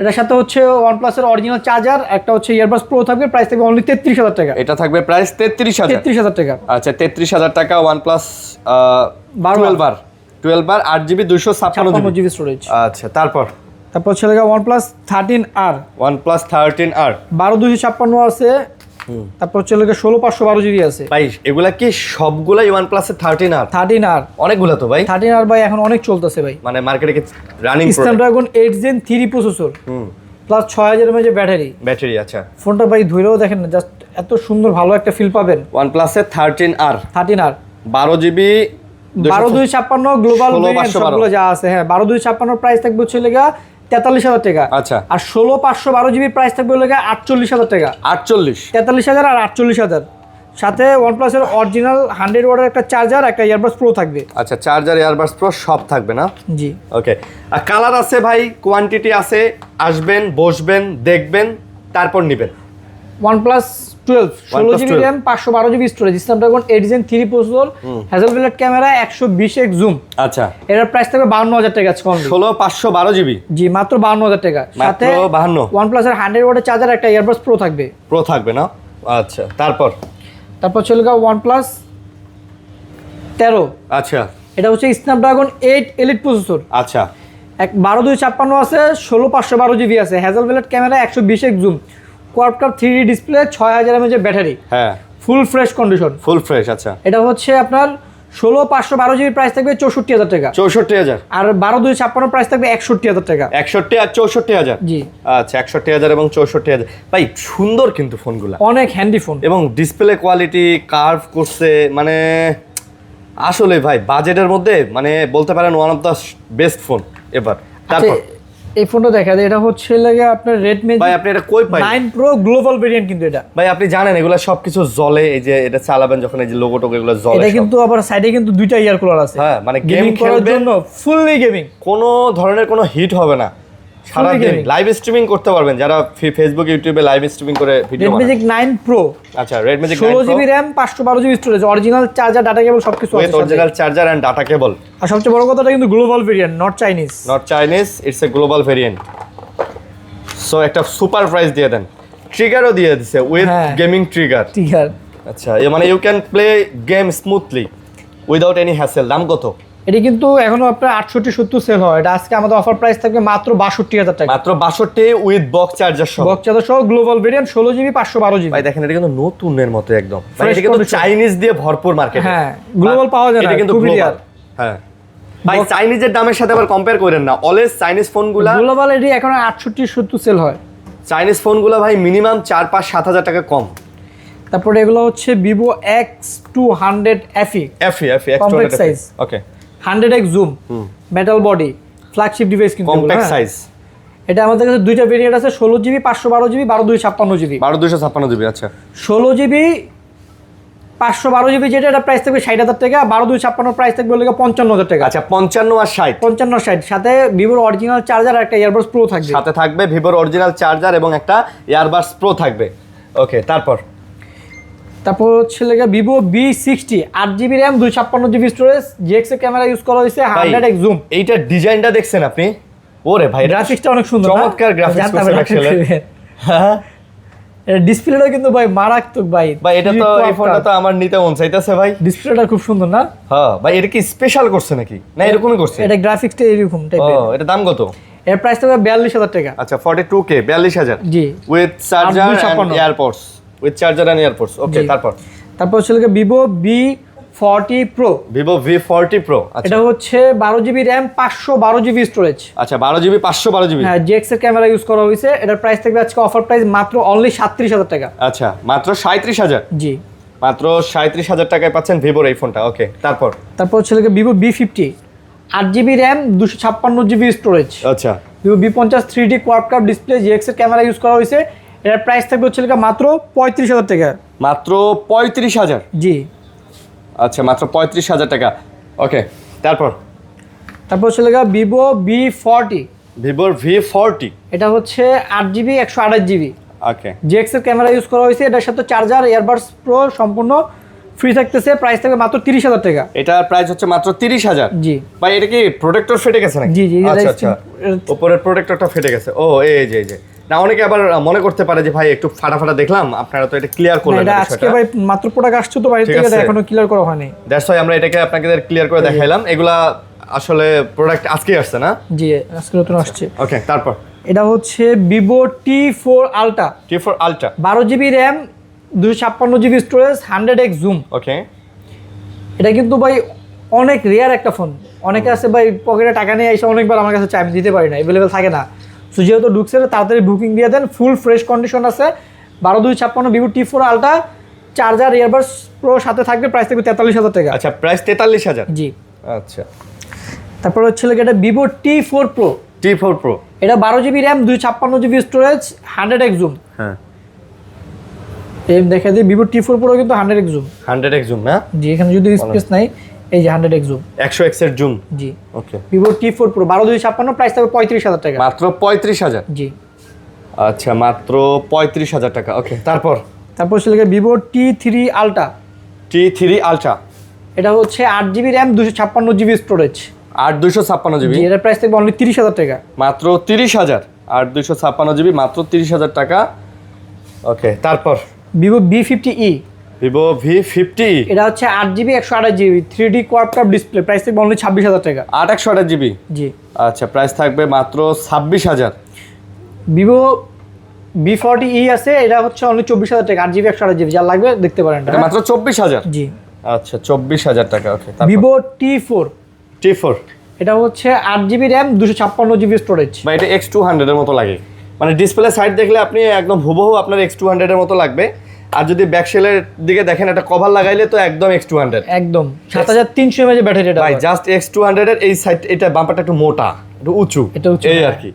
এটার সাথে হচ্ছে OnePlus এর অরিজিনাল চার্জার, একটা হচ্ছে ইয়ারবাডস প্রো থাকবে। প্রাইস থাকবে অনলি 33000 টাকা। এটা থাকবে প্রাইস 33000 টাকা। আচ্ছা, 33000 টাকা OnePlus 12R 8GB 256GB storage. আচ্ছা, তারপর হচ্ছে লাগা OnePlus 13R 12256 আছে। তারপর হচ্ছে লাগা 16512GB আছে। ভাই এগুলা কি সবগুলাই OnePlus এর 13R? অনেকগুলা তো ভাই। 13R ভাই এখন অনেক চলতেছে ভাই, মানে মার্কেটে কি running Snapdragon 8 Gen 3 processor plus 6000 mAh battery. আচ্ছা, ফোনটা ভাই ধরেও দেখেন না, জাস্ট এত সুন্দর ভালো একটা ফিল পাবেন। OnePlus এর 13R 12GB 256 গ্লোবাল ভেরিয়েন্ট সবগুলো যা আছে। হ্যাঁ, 12256 প্রাইস থাকবে হচ্ছে লাগা 43000 টাকা। আচ্ছা, আর 16512GB প্রাইস থাকবে লাগা 48000 টাকা। 44000 আর 48000। সাথে OnePlus এর অরিজিনাল 100 ওয়াটের একটা চার্জার, একটা ইয়ারবাডস প্রো থাকবে। আচ্ছা, চার্জার, ইয়ারবাডস প্রো সব থাকবে না? জি। ওকে, আর কালার আছে ভাই, কোয়ান্টিটি আছে, আসবেন, বসবেন, দেখবেন, তারপর নেবেন। OnePlus 12 16GB RAM 512GB storage, Snapdragon 8 Gen 3 processor, Hasselblad camera, 120x zoom. আচ্ছা, এটার প্রাইস থাকবে 52000 টাকা। 16512GB। জি, মাত্র 52000 টাকা। সাথে 52 OnePlus এর 100 ওয়াটের চার্জার, একটা ইয়ারবাডস প্রো থাকবে না? আচ্ছা, তারপর চলে গেল OnePlus 13। আচ্ছা, এটা হচ্ছে স্ন্যাপড্রাগন 8 এলিট প্রসেসর। আচ্ছা, 12256 আছে, 16512GB আছে, Hasselblad camera, 120x zoom, quad curve 3D display, 6000 mAh battery. হ্যাঁ, ফুল ফ্রেশ কন্ডিশন। আচ্ছা, এটা হচ্ছে আপনার 16512GB প্রাইস থাকবে 64000 টাকা। 64000। আর 12256 প্রাইস থাকবে 61000 টাকা। 61 আর 64000। জি। আচ্ছা, 61000 এবং 64000। ভাই সুন্দর কিন্তু ফোনগুলো, অনেক হ্যান্ডি ফোন, এবং ডিসপ্লে কোয়ালিটি কার্ভ করছে, মানে আসলে ভাই বাজেটের মধ্যে মানে বলতে পারেন one of the best phone এবার। তারপর এই ফোনটা দেখা যায়, এটা হচ্ছে লাগে আপনার Redmi। ভাই আপনি এটা কই পাই? 9 Pro গ্লোবাল ভেরিয়েন্ট কিন্তু এটা। ভাই আপনি জানেন এগুলা সবকিছু জ্বলে, এই যে এটা চালাবেন যখন এই যে লোগো টোগো এগুলো জ্বলে। এটা কিন্তু আবার সাইডে কিন্তু দুইটা ইয়ার কুলার আছে। হ্যাঁ, মানে গেমিং করার জন্য ফুললি গেমিং, কোনো ধরনের কোনো হিট হবে না। সারা দিন লাইভ স্ট্রিমিং করতে পারবেন, যারা ফেসবুক ইউটিউবে লাইভ স্ট্রিমিং করে ভিডিও বানায়। Redmi 9 Pro। আচ্ছা, Redmi 9 Pro 16GB RAM 512GB storage, original charger, data cable সবকিছু আছে। Original charger and data cable. আর সবচেয়ে বড় কথাটা কিন্তু global variant, not Chinese. It's a global variant. So একটা সুপার প্রাইস দিয়ে দেন। ট্রিগারও দিয়ে দিছে উইথ গেমিং ট্রিগার। আচ্ছা, মানে you can play game smoothly without any hassle. দাম কত? এটি কিন্তু এখনো আপনার 68-70 সেল হয়। এটা আজকে আমাদের অফার প্রাইস থাকবে মাত্র 62000 টাকা। মাত্র 62 উইথ বক্স চার্জার সহ। Global variant 16GB 512GB। ভাই দেখেন, এটা কিন্তু নতুনের মতো একদম। ভাই এটা কিন্তু চাইনিজ দিয়ে ভরপুর মার্কেট। হ্যাঁ, গ্লোবাল পাওয়া যায় না, এটা কিন্তু খুবই রেয়ার। হ্যাঁ, ভাই চাইনিজের দামের সাথে আবার কম্পেয়ার করেন না, অলওয়েজ চাইনিজ ফোনগুলা গ্লোবাল এডি এখন 68-70 সেল হয়। চাইনিজ ফোনগুলো ভাই মিনিমাম 4-5-7 হাজার টাকা কম। তারপরে এগুলো হচ্ছে Vivo X200 FE compact size, okay 100x zoom, metal body, flagship device কিন্তু কমপ্যাক্ট সাইজ। এটা আমাদের কাছে দুইটা ভেরিয়েন্ট আছে, 16GB 512GB 12256GB। 12256GB আচ্ছা। 16GB 512GB যেটা, এটা প্রাইস থাকবে 60,000 টাকা, 12256 প্রাইস থাকবে হলো 55,000 টাকা। আচ্ছা 55 আর 60, 55-60 সাথে ভিভোর অরিজিনাল চার্জার আর একটা ইয়ারবাডস প্রো থাকবে। সাথে থাকবে ভিভোর অরিজিনাল চার্জার এবং একটা ইয়ারবাডস প্রো থাকবে। ওকে তারপর হচ্ছে Vivo V60 8GB RAM 256GB storage, GX এর ক্যামেরা ইউজ করা হয়েছে, 100x জুম। এইটার ডিজাইনটা দেখছেন আপনি? ওরে ভাই গ্রাফিক্সটা অনেক সুন্দর, চমৎকার গ্রাফিক্স করছে আসলে। হ্যাঁ এর ডিসপ্লেটা কিন্তু ভাই মারাত্মক ভাই। ভাই এটা তো এই ফোনটা তো আমার নিতে মন চাইতেছে ভাই। ডিসপ্লেটা খুব সুন্দর না? হ্যাঁ ভাই, এটা কি স্পেশাল করছে নাকি না এরকমই করছে? এটা গ্রাফিক্সটা এরকম টাইপের। ও এটা দাম কত? এর প্রাইস থাকবে 42,000 টাকা। আচ্ছা 42K 42,000 জি, with charger and AirPods, with charger and AirPods. Okay তারপর হচ্ছে Vivo V40 Pro। Vivo V40 Pro আচ্ছা, এটা হচ্ছে 12GB র্যাম 512GB স্টোরেজ। আচ্ছা 12GB 512GB। হ্যাঁ, GX এর ক্যামেরা ইউজ করা হয়েছে। এটার প্রাইস থাকবে আজকে অফার প্রাইস মাত্র অনলি 37,000 টাকা। আচ্ছা মাত্র 37,000। জি, মাত্র 37,000 টাকায় পাচ্ছেন ভিভোর এই ফোনটা। ওকে তারপর হচ্ছে Vivo V50 8GB RAM 256GB storage. আচ্ছা Vivo V50 3D quad curve display, GX এর ক্যামেরা ইউজ করা হয়েছে। এটার প্রাইস থাকবে হচ্ছে মাত্র 35,000 টাকা। মাত্র 35,000। জি, আচ্ছা মাত্র 35,000 টাকা। ওকে তারপর হচ্ছে ভিভো V40। ভিভোর V40 এটা হচ্ছে 8GB 128GB। ওকে GX এর ক্যামেরা ইউজ করা হয়েছে। এটার সাথে চার্জার এয়ারবাডস প্রো সম্পূর্ণ ফ্রি থাকতেছে। প্রাইস থাকবে মাত্র 30,000 টাকা। এটার প্রাইস হচ্ছে মাত্র 30,000। জি ভাই এটা কি প্রোটেক্টর ফেটে গেছে নাকি? জি জি, আচ্ছা আচ্ছা, উপরের প্রোটেক্টরটা ফেটে গেছে। ও এই যে না, অনেকে আবার মনে করতে পারে যে ভাই একটু ফাটা দেখলাম, আপনারা তো এটা ক্লিয়ার করলেন না। এটা আজকে ভাই মাত্র প্রোডাক্ট আসছে তো বাইরে থেকে, এটা এখনো ক্লিয়ার করা হয়নি। দ্যাটস ওয়াই আমরা এটাকে আপনাদের ক্লিয়ার করে দেখাইলাম। এগুলা আসলে প্রোডাক্ট আজকে আসছে না? জি আজকে নতুন আসছে। ওকে তারপর এটা হচ্ছে Vivo T4 Ultra। 12GB RAM 256GB storage, 100x zoom. Okay এটা কিন্তু ভাই অনেক রেয়ার একটা ফোন। অনেকে আছে ভাই পকেটে টাকা নিয়ে এসে অনেকবার আমার কাছে চাই, আমি দিতে পারি না, অ্যাভেলেবেল থাকে না। সো যেহেতু ঢুকছে তাড়াতাড়ি বুকিং দিয়ে দেন। ফুল ফ্রেশ কন্ডিশন আছে। 12/256 Vivo T4 Ultra, charger earbuds pro সাথে থাকবে। প্রাইস থাকবে 43,000 টাকা। আচ্ছা প্রাইস 43,000। জি আচ্ছা তারপর হচ্ছে এটা ভিভো T4 Pro। এটা 12GB RAM 256GB storage, 100x zoom. হ্যাঁ এই দেখা দিই ভিভো T4 Pro কিন্তু 100x জুম। 100x জুম না? জি, এখানে যদি স্পেস নাই, এই যে 100x জুম, 100x এর জুম। জি okay Vivo T4 Pro 12/256 price থাকবে 35,000 টাকা। মাত্র 35,000। জি আচ্ছা মাত্র 35,000 টাকা। ওকে তারপর হচ্ছে ভিভো T3 Ultra। এটা হচ্ছে 8GB RAM 256GB storage, 8/256GB। জি, এর প্রাইস থাকবে অনলি 30,000 টাকা। মাত্র 30,000। 8/256GB মাত্র 30,000 টাকা। ওকে তারপর ভিভো V50e। ভিভো V50e এটা হচ্ছে 8GB 128GB 3D quad curve display, price থাকবে অনলি 26,000 টাকা। 8/128GB। জি আচ্ছা প্রাইস থাকবে মাত্র 26,000। ভিভো V40e আছে, এটা হচ্ছে অনলি 24,000 টাকা, 8GB 128GB। যা লাগবে দেখতে পারেন। এটা মাত্র 24,000। জি আচ্ছা 24,000 টাকা। ওকে ভিভো T4। এটা হচ্ছে 8GB র্যাম 256GB স্টোরেজ। বা এটা X200 এর মতো লাগে, মানে ডিসপ্লে সাইড দেখলে আপনি একদম হুবহু আপনার X200 এর মতো লাগবে। আর যদি ব্যাক সেলের দিকে দেখেন একটা কভার লাগাইলে তো একদম X200, একদম 7300 mAh ব্যাটারি। এটা ভাই জাস্ট X200 এর এই সাইড, এটা বাম্পারটা একটু মোটা, একটু উঁচু, এই আর কি।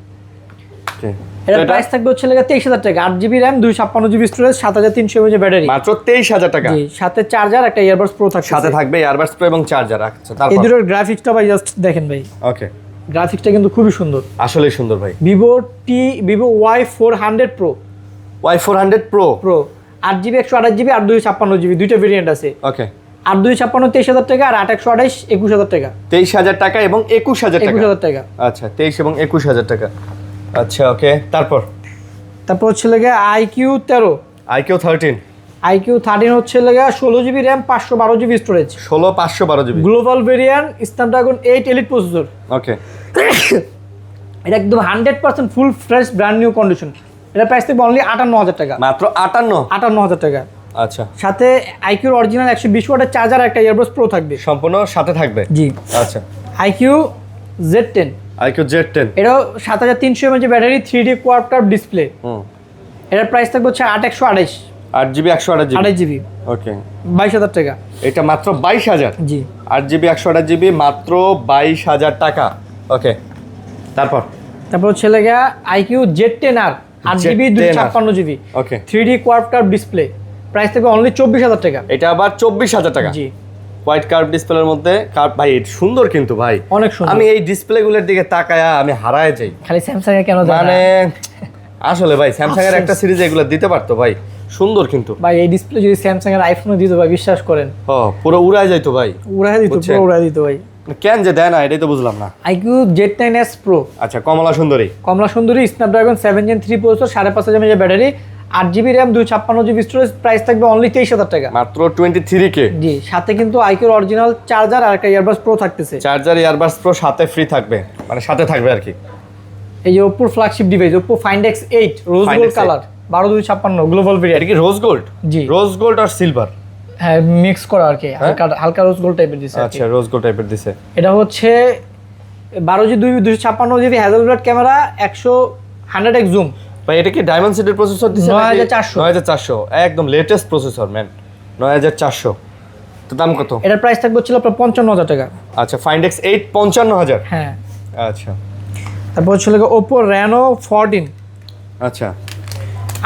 এর প্রাইস থাকবে হচ্ছে 23,000 টাকা। 8GB RAM 256GB storage, 7300 mAh battery, মাত্র 23,000 টাকা। জি, সাথে চার্জার, একটা ইয়ারবাডস প্রো থাকবে, সাথে থাকবে ইয়ারবাডস প্রো এবং চার্জার। আচ্ছা তারপর এই দুটোর গ্রাফিক্সটা ভাই জাস্ট দেখেন ভাই। ওকে গ্রাফিক্সটা কিন্তু খুবই সুন্দর, আসলেই সুন্দর ভাই। Vivo Y400 Pro। Y400 Pro 8GB 128GB 8/256GB দুইটা ভেরিয়েন্ট আছে। ওকে 8/256 23,000 টাকা, আর 8/128 21,000 টাকা। 23,000 টাকা এবং 21,000 টাকা। 21,000 টাকা। আচ্ছা 23 এবং 21,000 টাকা। আচ্ছা ওকে তারপর হচ্ছে iQ13। iQ13 হচ্ছে 16GB RAM 512GB storage, 512GB global variant, Snapdragon 8 elite processor. Okay এটা একদম 100% full fresh brand new condition. এটা প্রাইস থাকবে অনলি 58,000 টাকা। মাত্র 58,000 টাকা। আচ্ছা সাথে iQর অরিজিনাল 120 ওয়াটের চার্জার, একটা ইয়ারবাডস প্রো থাকবে, সম্পূর্ণ সাথে থাকবে। জি আচ্ছা আইকিউ Z10 আইকিউ Z10 এটাও 7300 mAh battery 3D quad curve display. এটার প্রাইস থাকবে হচ্ছে 8128 8GB 128GB 28GB ওকে 22000 টাকা। এটা মাত্র 22000 জি 8GB 128GB মাত্র 22000 টাকা ওকে। তারপর হচ্ছে লেগা আইকিউ Z10R 8GB 256GB ওকে 3D quad curve display, price থাকবে অনলি 24000 টাকা। এটা আবার 24000 টাকা। জি হোয়াইট কার্ভ ডিসপ্লের মধ্যে কার্ভ ভাই এটা সুন্দর কিন্তু ভাই অনেক সুন্দর। আমি এই ডিসপ্লেগুলোর দিকে তাকায়া আমি হারায় যাই। খালি স্যামসাং এ কেন মানে আসলে ভাই স্যামসাং এর একটা সিরিজ এগুলো দিতে পারতো ভাই, সুন্দর কিন্তু ভাই এই ডিসপ্লে যদি স্যামসাং এর আইফোনে দিত ভাই বিশ্বাস করেন পুরো উড়ায় যাইতো ভাই, উড়াই দিত, পুরো উড়াই দিত ভাই। কেন যে দেয় না এটাই তো বুঝলাম না। আইকিউ Z10s Pro আচ্ছা কমলা সুন্দরী Snapdragon 7 Gen 3 processor 5500 mAh battery 8GB RAM 256GB storage, price থাকবে অনলি 23000 টাকা মাত্র 23K। জি সাথে কিন্তু আইকিউর অরিজিনাল চার্জার আর একটা ইয়ারবাডস প্রো থাকতেছে। চার্জার ইয়ারবাডস প্রো সাথে ফ্রি থাকবে, মানে সাথে থাকবে আর কি। এই যে Oppo flagship device Oppo Find X8 rose gold colour 12256 global এটা ভেরিয়েন্ট। কি রোজ গোল্ড? জি রোজ গোল্ড আর সিলভার, হ্যাঁ মিক্স করা আর কি, হালকা রোজ গোল্ড টাইপের দিছে। আচ্ছা রোজ গোল্ড টাইপের দিছে। এটা হচ্ছে 12GB 256GB হ্যাজেলব্লাড camera 100x zoom. ভাই এটা কি ডায়মন্ড সিটির প্রসেসর দিছে? 9400 একদম লেটেস্ট প্রসেসর ম্যান 9400। তো দাম কত? এটার প্রাইস থাকবে ছিল আপনার 55000 টাকা। আচ্ছা Find X8 55000। হ্যাঁ আচ্ছা তারপর হচ্ছে Oppo Reno 14 আচ্ছা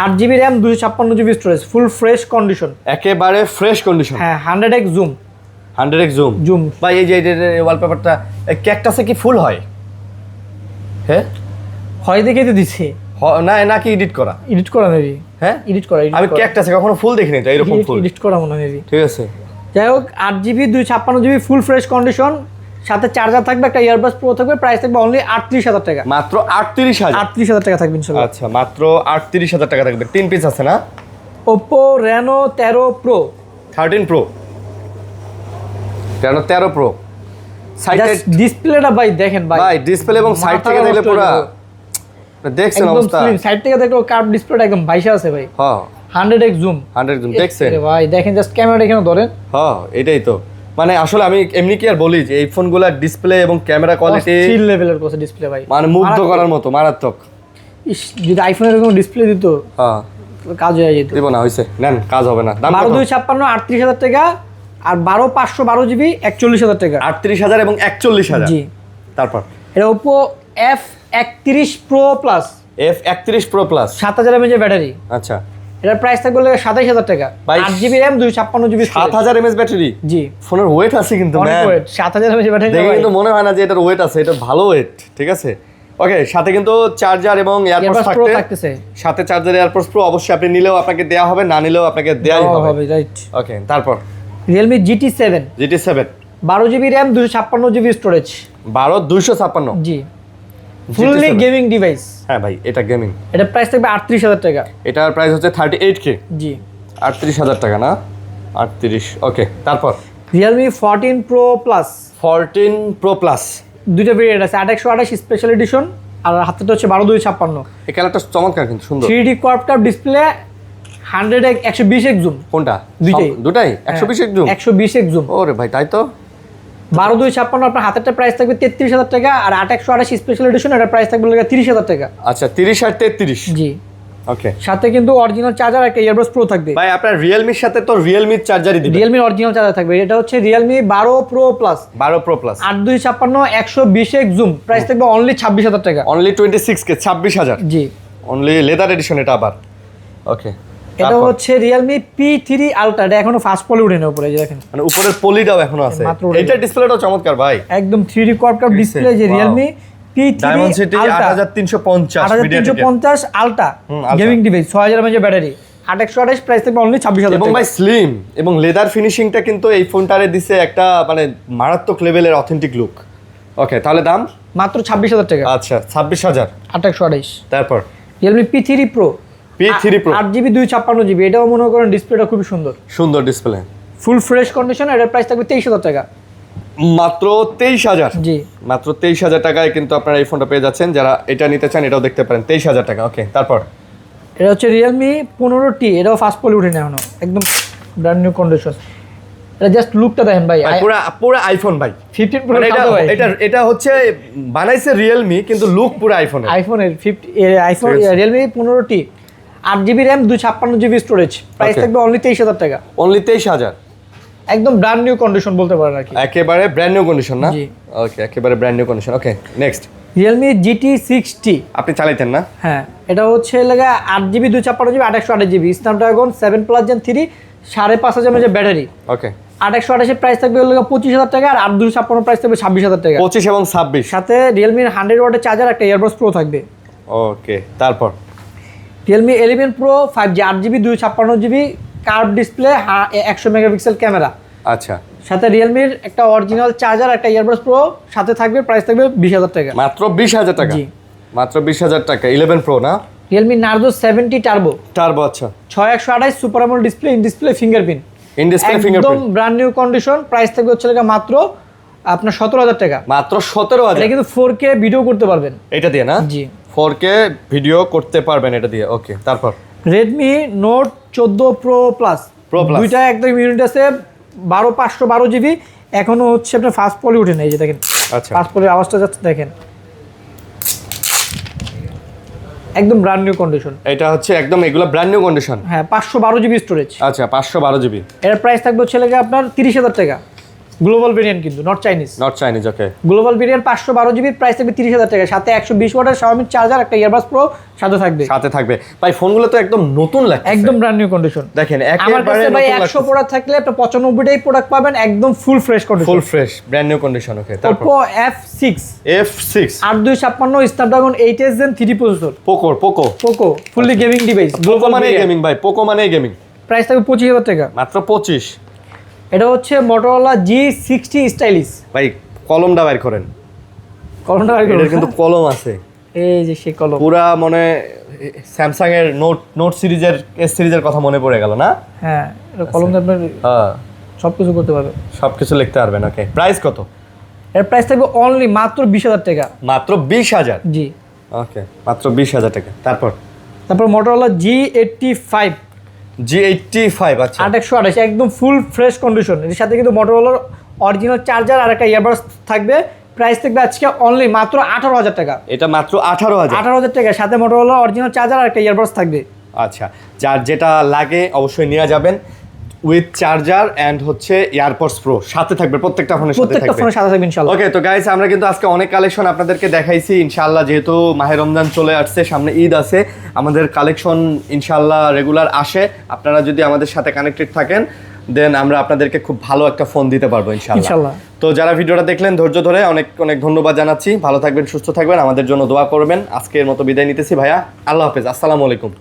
8GB RAM 256GB storage full fresh condition, একেবারে ফ্রেশ কন্ডিশন। হ্যাঁ 100x জুম 100x জুম। ভাই এই যে ওয়ালপেপারটা ক্যাকটাসে কি ফুল হয়? হ্যাঁ হয় দেখে তো দিছে না নাকি এডিট করা? এডিট করা মেবি, হ্যাঁ এডিট করা আমি ক্যাকটাসে কখনো ফুল দেখিনি তো এরকম ফুল এডিট করা মনে মেবি। ঠিক আছে যাই হোক 8GB 256GB ফুল ফ্রেশ কন্ডিশন, সাথে চার্জার থাকবে, একটা ইয়ারবাডস প্রো থাকবে, প্রাইস থাকবে অনলি 38000 টাকা। মাত্র 38000? 38000 টাকা থাকবে ইনশাআল্লাহ। আচ্ছা মাত্র 38000 টাকা থাকবে। 3 পিস আছে না? Oppo Reno 13 Pro 13 Pro 13 Pro side ডিসপ্লেটা ভাই দেখেন ভাই ডিসপ্লে এবং সাইড থেকে দেখলে পুরো দেখছেন অবস্থা, সাইড থেকে দেখলে কার্ভ ডিসপ্লেটা একদম ভাইসা আছে ভাই। হ্যাঁ 100x জুম 100 জুম দেখছেন ভাই, দেখেন জাস্ট ক্যামেরাটা এখানে ধরেন। হ্যাঁ এটাই তো, মানে আসলে আমি এমনি কি আর বলি যে এই ফোনগুলোর ডিসপ্লে এবং ক্যামেরা কোয়ালিটি চিল লেভেলের কোসে ডিসপ্লে ভাই, মানে মুগ্ধ করার মতো মারাত্মক। ইস যদি আইফোনের এরকম ডিসপ্লে দিত হ্যাঁ কাজ হয়ে যেত। দিব না হইছে নেন কাজ হবে না। দাম 12256 38000 টাকা, আর 12512GB 41000 টাকা। 38000 এবং 41000। জি তারপর এটা Oppo F31 Pro Plus F31 Pro Plus 7000 mAh battery. আচ্ছা এটার প্রাইস থাকবে 27000 টাকা, 8GB RAM 256GB 7000 mAh battery. জি ফোনের ওয়েট আছে কিন্তু অনেক ম্যান, ওয়েট 7000 mAh ব্যাটারি দেখে কিন্তু মনে হয় না যে এটার ওয়েট আছে, এটা ভালো ওয়েট। ঠিক আছে ওকে, সাথে কিন্তু চার্জার এবং এয়ারপডস থাকতেছে। সাথে চার্জার এয়ারপডস প্রো অবশ্যই আপনি নিলেও আপনাকে দেয়া হবে, না নিলেও আপনাকে দেয়াই হবে। রাইট ওকে তারপর Realme GT7 12GB RAM 256GB storage 256। জি ফুললি গেমিং ডিভাইস। হ্যাঁ ভাই এটা গেমিং। এটা প্রাইস থাকবে 38000 টাকা। এটার প্রাইস হচ্ছে 38K। জি 38000 টাকা না 38। ওকে তারপর Realme 14 Pro Plus 14 Pro Plus দুইটা ভেরিয়েন্ট আছে, 8128 স্পেশাল এডিশন আর হাতেটা হচ্ছে 12256। এই কালারটা চমৎকার কিন্তু সুন্দর। 3D quad curve display 120x zoom. কোনটা? দুটাই 120x জুম 120x জুম। ওরে ভাই তাই তো 12256 আপনার হাতেরটা প্রাইস থাকবে 33000 টাকা, আর 8128 স্পেশাল এডিশন এটার প্রাইস থাকবে 30000 টাকা। আচ্ছা 30 আর 33। জি ওকে সাথে কিন্তু অরিজিনাল চার্জার একটা ইয়ারবাডস প্রো থাকবে। ভাই আপনার রিয়েলমির সাথে তো রিয়েলমির চার্জারই দিবেন। রিয়েলমির অরিজিনাল চার্জার থাকবে। এটা হচ্ছে Realme 12 Pro Plus 12 Pro Plus 8256 120x zoom, price থাকবে অনলি 26000 টাকা। Only 26K 26000। জি অনলি লেদার এডিশন এটা আবার। ওকে এটা হচ্ছে Realme P3 Ultra, এটা এখনো ফাস্ট পলি উঠেনি উপরে, যে দেখেন মানে উপরের পলিটাও এখনো আছে। এটা ডিসপ্লেটাও চমৎকার ভাই, একদম 3D কোয়াড কার্ভ ডিসপ্লে। যে Realme P3 Dimensity Ultra 8350 Ultra gaming device 6000 mAh battery 8128 price থাকবে অনলি 26000 এবং টাকা। ভাই স্লিম এবং লেদার ফিনিশিংটা কিন্তু এই ফোনটারে দিছে একটা মানে মারাত্মক লেভেলের অথেন্টিক লুক। ওকে তাহলে দাম মাত্র 26000 টাকা। আচ্ছা 26000। 8128 তারপর Realme P3 Pro 8GB 256GB, এটাও মনে করেন ডিসপ্লেটা খুবই সুন্দর ডিসপ্লে ফুল ফ্রেশ কন্ডিশন। এটার প্রাইস থাকবে 23000 টাকা। মাত্র 23000। জি মাত্র 23000 টাকায় কিন্তু আপনারা এই ফোনটা পেয়ে যাচ্ছেন। যারা এটা নিতে চান এটাও দেখতে পারেন 23000 টাকা। ওকে তারপর এটা হচ্ছে Realme 15T, এটাও ফাস্ট পলি উঠেনি এখনো, একদম ব্র্যান্ড নিউ কন্ডিশন। এটা জাস্ট লুকটা দেখেন ভাই, পুরো পুরো আইফোন ভাই। 15 প্রো মানে এটা হচ্ছে বানাইছে রিয়েলমি, কিন্তু লুক পুরো আইফোনের। IPhone Realme 15T 8GB RAM 256GB storage, price থাকবে অনলি 23,000 টাকা। অনলি 23,000, একদম ব্র্যান্ড নিউ কন্ডিশন বলতে পারেন আর কি। একেবারে ব্র্যান্ড নিউ কন্ডিশন না? জি। ওকে, একেবারে ব্র্যান্ড নিউ কন্ডিশন। ওকে, নেক্সট। Realme GT60। আপনি চালাইতেন না? হ্যাঁ, এটা হচ্ছে লাগা 8GB 256GB 828GB, Snapdragon 7 plus gen 3, 5,500 mAh battery. Okay, 828 এর প্রাইস থাকবে 25,000 টাকা, আর 856 প্রাইস থাকবে 26,000 টাকা। 25 এবং 26, সাথে রিয়েলমির 100 ওয়াটের চার্জার, একটা ইয়ারবাডস প্রো থাকবে। ওকে, তারপর Realme 11 pro 5G 8GB 256GB curve display, 100 megapixel camera. আচ্ছা, সাথে রিয়েলমির একটা অরিজিনাল চার্জার, একটা ইয়ারবাডস প্রো সাথে থাকবে, প্রাইস থাকবে 20,000 টাকা। মাত্র 20,000 টাকা? জি। মাত্র 20,000 টাকা। 11 প্রো না? রিয়েলমি নার্জো 70 টার্বো টার্বো, আচ্ছা। 6128 super AMOLED display, in display fingerprint, in display একদম fingerprint, brand new condition, price থাকবে হচ্ছে লাগা মাত্র আপনার 17,000 টাকা। মাত্র 17,000? এটা কিন্তু 4K ভিডিও করতে পারবেন এটা দিয়ে না? জি। 4K ভিডিও করতে পারবেন এটা দিয়ে। ওকে, তারপর Redmi note 14 pro plus, Pro Plus। দুইটা একদম ইউনিট আছে, 512GB, এখনো হচ্ছে আপনার ফাস্ট পলি উঠে নেই, যে দেখেন আচ্ছা, ফাস্ট পলির আওয়াজটা যাচ্ছে দেখেন, একদম ব্র্যান্ড নিউ কন্ডিশন। এটা হচ্ছে একদম এগুলো ব্র্যান্ড নিউ কন্ডিশন। হ্যাঁ, 512GB স্টোরেজ। আচ্ছা, 512GB। এর প্রাইস থাকবে হচ্ছে লাগে আপনার 30,000 টাকা। গ্লোবাল ভেরিয়েন্ট কিন্তু, not Chinese. Not Chinese, okay. Global variant 512GB, price থাকবে 30,000 টাকা। সাথে 120 ওয়াটের Xiaomi চার্জার, একটা ইয়ারবাডস প্রো সাথে থাকবে। সাথে থাকবে ভাই। ফোনগুলো তো একদম নতুন লাগছে, একদম ব্র্যান্ড নিউ কন্ডিশন। দেখেন আমার একেবারে কাছে ভাই নতুন 100 প্রোডাক্ট থাকলে আপনি 95টাই প্রোডাক্ট পাবেন একদম full fresh condition, full fresh brand new condition. Okay, তারপর Oppo F6 F6 8256 Snapdragon 8s Gen 3 processor, Poco fully gaming device. Poco মানে গেমিং ভাই, পোকো মানে গেমিং। প্রাইস থাকবে 25,000 টাকা। মাত্র 25? এটা হচ্ছে Motorola G60 স্টাইলিশ। ভাই কলমটা বাইর করেন, কলমটা আর এটার কিন্তু কলম আছে, এই যে সেই কলম, পুরা মনে স্যামসাং এর নোট সিরিজের এস সিরিজের কথা মনে পড়ে গেল না? হ্যাঁ, এটা কলম দিয়ে আপনার হ্যাঁ, সবকিছু করতে পারবে, সবকিছু লিখতে পারবেন। ওকে, প্রাইস কত? এর প্রাইস থাকবে অনলি মাত্র 20,000 টাকা। মাত্র 20,000? জি। ওকে, মাত্র 20,000 টাকা। তারপর Motorola G85 G85, আচ্ছা। 828, একদম ফুল ফ্রেশ কন্ডিশন। এর সাথে কিন্তু Motorolaর অরিজিনাল চার্জার আর একটা ইয়ারবাডস থাকবে, প্রাইস থাকবে আজকে অনলি মাত্র 18,000 টাকা। এটা মাত্র 18,000? 18,000 টাকা, সাথে Motorola অরিজিনাল চার্জার আর একটা ইয়ারবাডস থাকবে। আচ্ছা, যার যেটা লাগে অবশ্যই নিয়ে যাবেন, উইথ চার্জার এন্ড হচ্ছে এয়ারপডস প্রো সাথে থাকবে, প্রত্যেকটা ফোনের সাথে প্রত্যেকটা থাকবে। ফোনের সাথে থাকবে ইনশাআল্লাহ। ওকে, তো গাইস আমরা কিন্তু আজকে অনেক কালেকশন আপনাদেরকে দেখাইছি। ইনশাআল্লাহ যেহেতু মাহে রমজান চলে আসছে, সামনে ঈদ আছে, আমাদের কালেকশন ইনশাআল্লাহ রেগুলার আসে। আপনারা যদি আমাদের সাথে কানেক্টেড থাকেন, দেন আমরা আপনাদেরকে খুব ভালো একটা ফোন দিতে পারবো ইনশাআল্লাহ। তো যারা ভিডিওটা দেখলেন ধৈর্য ধরে, অনেক অনেক ধন্যবাদ জানাচ্ছি। ভালো থাকবেন, সুস্থ থাকবেন, আমাদের জন্য দোয়া করবেন। আজকের মতো বিদায় নিতেছি ভাইয়া, আল্লাহ হাফেজ, আসসালামু আলাইকুম।